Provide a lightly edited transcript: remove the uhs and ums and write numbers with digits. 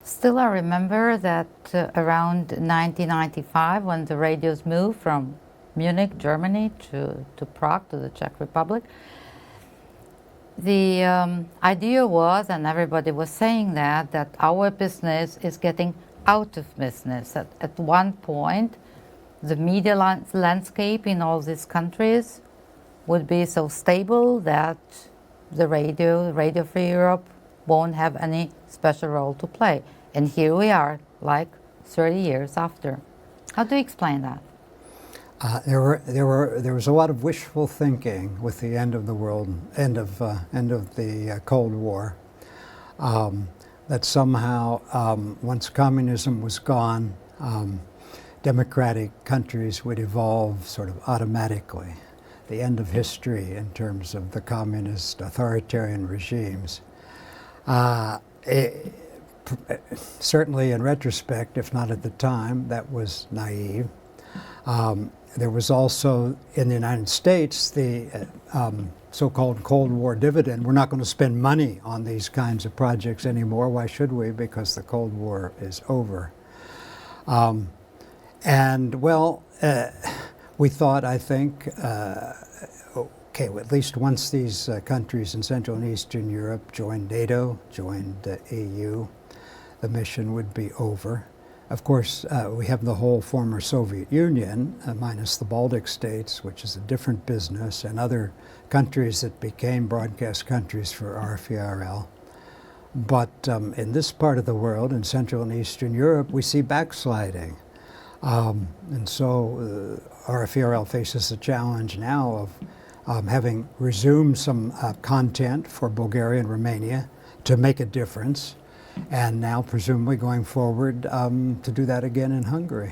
Still, I remember that around 1995, when the radios moved from Munich, Germany, to Prague, to the Czech Republic, the idea was, and everybody was saying that our business is getting out of business. At one point, the media landscape in all these countries would be so stable that the Radio Free Europe, won't have any special role to play. And here we are, like 30 years after. How do you explain that? There was a lot of wishful thinking with the end of the Cold War. That somehow, once communism was gone, democratic countries would evolve sort of automatically. The end of history in terms of the communist authoritarian regimes. Certainly in retrospect, if not at the time, that was naive. There was also, in the United States, the so-called Cold War dividend. We're not going to spend money on these kinds of projects anymore. Why should we? Because the Cold War is over. We thought, I think, okay, well, at least once these countries in Central and Eastern Europe joined NATO, joined the EU, the mission would be over. Of course, we have the whole former Soviet Union, minus the Baltic states, which is a different business, and other countries that became broadcast countries for RFERL. But in this part of the world, in Central and Eastern Europe, we see backsliding. And so RFERL faces the challenge now of having resumed some content for Bulgaria and Romania to make a difference, and now presumably going forward to do that again in Hungary.